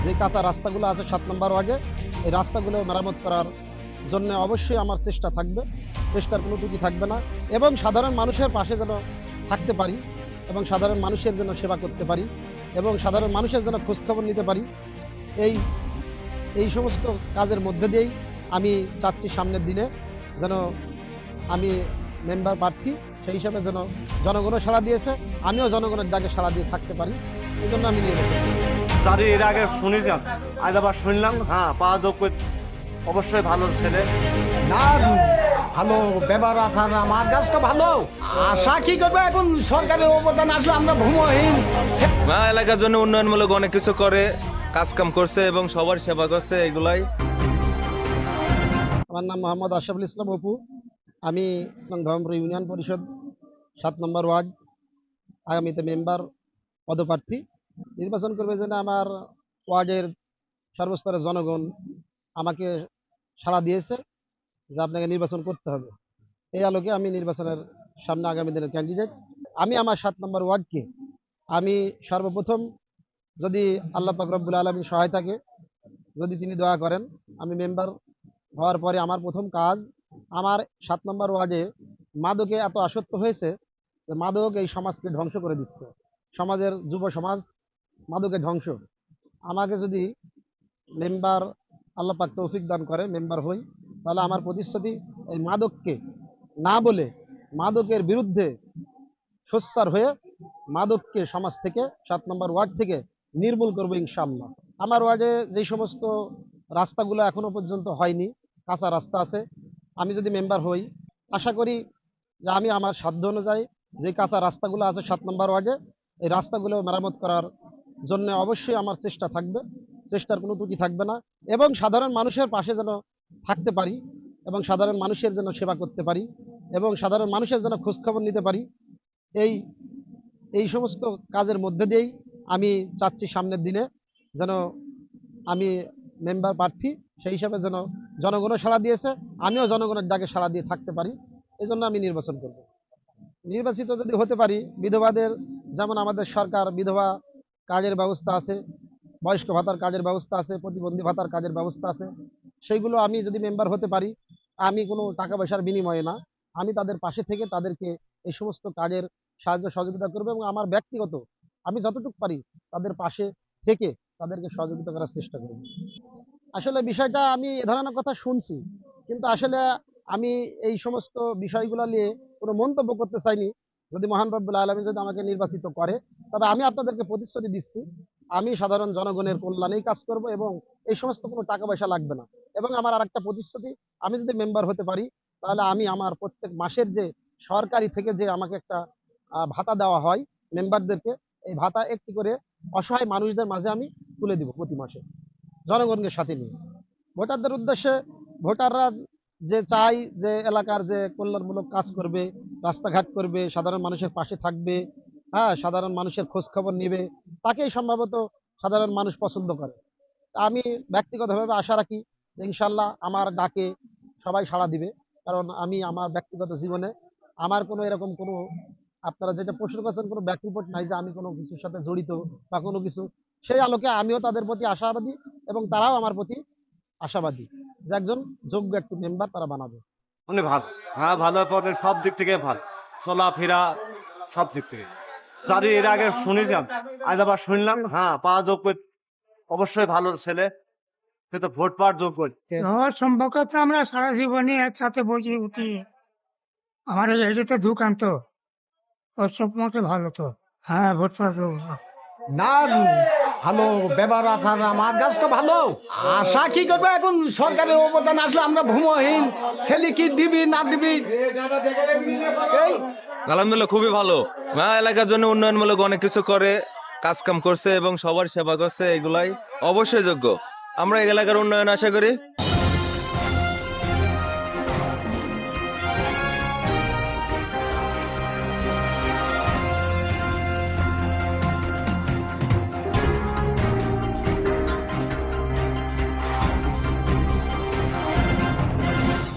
যে কাঁচা রাস্তাগুলো আছে 7 নম্বর ওয়ার্ডে, এই রাস্তাগুলো মেরামত করার জন্য অবশ্যই আমার চেষ্টা থাকবে, চেষ্টার কোনো ত্রুটি থাকবে না, এবং সাধারণ মানুষের পাশে যেন থাকতে পারি, এবং সাধারণ মানুষের জন্য সেবা করতে পারি, এবং সাধারণ মানুষের জন্য খোঁজখবর নিতে পারি। এই এই সমস্ত কাজের মধ্যে দিয়েই আমি চাচ্ছি সামনের দিনে যেন আমি মেম্বার প্রার্থী সেই হিসাবে যেন জনগণও সাড়া দিয়েছে, আমিও জনগণের ডাকে সাড়া দিয়ে থাকতে পারি, এই জন্য আমি নির্বাচন করি। যারি এর আগে শুনেছিলাম, আজ আবার শুনলাম, হ্যাঁ পাওয়া যোগ্য, অবশ্যই ভালো ছেলে। না ভালো ব্যবহার আচার আমার কাছ তো ভালো। আশা কি করবো, এখন সরকারের অবদান আসলে আমরা ভূমিহীন। এলাকার জন্য উন্নয়নমূলক অনেক কিছু করে, কাজ কাম করছে এবং সবার সেবা করছে, এগুলাই। আমার নাম মোহাম্মদ আশরাফুল ইসলাম অপু। আমি ধর্মপুর ইউনিয়ন পরিষদ 7 নম্বর ওয়ার্ড আগামীতে মেম্বার পদপ্রার্থী। নির্বাচন করবে যেন আমার ওয়ার্ডের সর্বস্তরের জনগণ আমাকে সাড়া দিয়েছে যে আপনাকে নির্বাচন করতে হবে। এই আলোকে আমি নির্বাচনের সামনে আগামী দিনের ক্যান্ডিডেট। আমি আমার 7 নম্বর ওয়ার্ডকে আমি সর্বপ্রথম, যদি আল্লাহ পাক রব্বুল আলামিন সহায়তাকে যদি তিনি দয়া করেন, আমি মেম্বার হওয়ার পরে আমার প্রথম কাজ, আমার 7 নম্বর ওয়ার্ডে মাদকে এত আসক্ত হয়েছে যে মাদক এই সমাজকে ধ্বংস করে দিচ্ছে, সমাজের যুব সমাজ মাদকে ধ্বংস। আমাকে যদি মেম্বার আল্লাহ পাক তৌফিক দান করে মেম্বার হই, তাহলে আমার প্রতিশ্রুতি এই মাদককে না বলে মাদকের বিরুদ্ধে সোচ্চার হয়ে মাদককে সমাজ থেকে 7 নম্বর ওয়ার্ড থেকে নির্মূল করবো ইনশাআল্লাহ। আমার ওয়ার্ডে যে সমস্ত রাস্তাগুলো এখনো পর্যন্ত হয়নি, কাঁচা রাস্তা আছে, আমি যদি মেম্বার হই আশা করি যে আমি আমার সাধ্য অনুযায়ী যে কাঁচা রাস্তাগুলো আছে 7 নম্বর ওয়ার্ডে, এই রাস্তাগুলো মেরামত করার জন্য অবশ্যই আমার চেষ্টা থাকবে, চেষ্টার কোনো ত্রুটি থাকবে না, এবং সাধারণ মানুষের পাশে যেন থাকতে পারি, এবং সাধারণ মানুষের জন্য সেবা করতে পারি, এবং সাধারণ মানুষের জন্য খোঁজখবর নিতে পারি। এই এই সমস্ত কাজের মধ্যে দিয়েই আমি চাচ্ছি সামনের দিনে যেন আমি মেম্বার প্রার্থী সেই হিসাবে যেন জনগণও সাড়া দিয়েছে, আমিও জনগণের ডাকে সাড়া দিয়ে থাকতে পারি, এই জন্য আমি নির্বাচন করব। নির্বাচিত যদি হতে পারি, বিধবাদের যেমন আমাদের সরকার বিধবা কাজের ব্যবস্থা আছে, বয়স্ক ভাতার কাজের ব্যবস্থা আছে, প্রতিবন্ধী ভাতার কাজের ব্যবস্থা আছে, সেইগুলো আমি যদি মেম্বার হতে পারি, আমি কোনো টাকা পয়সার বিনিময়ে না, আমি তাদের পাশে থেকে তাদেরকে এই সমস্ত কাজের সাহায্য সহযোগিতা করবো, এবং আমার ব্যক্তিগত আমি যতটুকু পারি তাদের পাশে থেকে তাদেরকে সহযোগিতা করার চেষ্টা করব। আসলে বিষয়টা আমি এ ধরনের কথা শুনছি, কিন্তু আসলে আমি এই সমস্ত বিষয়গুলো নিয়ে কোনো মন্তব্য করতে চাইনি। যদি মহান রব্বুল আলামিন যদি আমাকে নির্বাচিত করে, তবে আমি আপনাদেরকে প্রতিশ্রুতি দিচ্ছি, আমি সাধারণ জনগণের কল্যাণেই কাজ করব, এবং এই সমস্ত কোনো টাকা পয়সা লাগবে না। এবং আমার আরেকটা প্রতিশ্রুতি, আমি যদি মেম্বার হতে পারি, তাহলে আমি আমার প্রত্যেক মাসের যে সরকারি থেকে যে আমাকে একটা ভাতা দেওয়া হয় মেম্বারদেরকে, এই ভাতা একটি করে অসহায় মানুষদের মাঝে আমি তুলে দিব প্রতি মাসে, জনগণকে সাথে নিয়ে। ভোটারদের উদ্দেশ্যে, ভোটাররা যে চাই যে এলাকার যে কল্যাণমূলক কাজ করবে, রাস্তাঘাট করবে, সাধারণ মানুষের পাশে থাকবে, হ্যাঁ সাধারণ মানুষের খোঁজ খবর নেবে, তাকেই সম্ভবত সাধারণ মানুষ পছন্দ করে। আমি ব্যক্তিগতভাবে আশা রাখি যে ইনশাল্লাহ আমার ডাকে সবাই সাড়া দিবে, কারণ আমি আমার ব্যক্তিগত জীবনে আমার কোনো এরকম কোনো, আপনারা যেটা প্রশ্ন করছেন, কোনো ব্যাক রিপোর্ট নাই যে আমি কোনো কিছুর সাথে জড়িত বা কোনো কিছু। সেই আলোকে আমিও তাদের প্রতি আশাবাদী, এবং তারাও আমার প্রতি আশাবাদী যে একজন যোগ্য একটি মেম্বার তারা বানাবে। উনি ভালো, হ্যাঁ ভালো পথে, সব দিক থেকে ভালো, চলাফেরা সব দিক থেকে। যারি এর আগে শুনেছিলাম, আজ আবার শুনলাম, হ্যাঁ পাওয়া যোগ্য, অবশ্যই ভালো ছেলে, সে তো ভোট পাওয়ার যোগ্য। ওর সম্পর্কে তো আমরা সারা জীবনই একসাথে বসে উঠি, আমার এটাতে দোকান তো, ওর সম্পর্কে ভালো তো, হ্যাঁ ভোট পাওয়া যাবে। না ভালো ব্যবহার আচার আমার কাছ তো ভালো। আশা কি করবো, এখন সরকারের অবদান আসলে আমরা ভূমিহীন। ছেলে কি দিবি না দিবি, এই আলহামদুলিল্লাহ খুবই ভালো। এলাকার জন্য উন্নয়নমূলক অনেক কিছু করে, কাজ কাম করছে এবং সবার সেবা করছে, এগুলাই অবশ্যই যোগ্য। আমরা এই এলাকার উন্নয়ন আশা করি।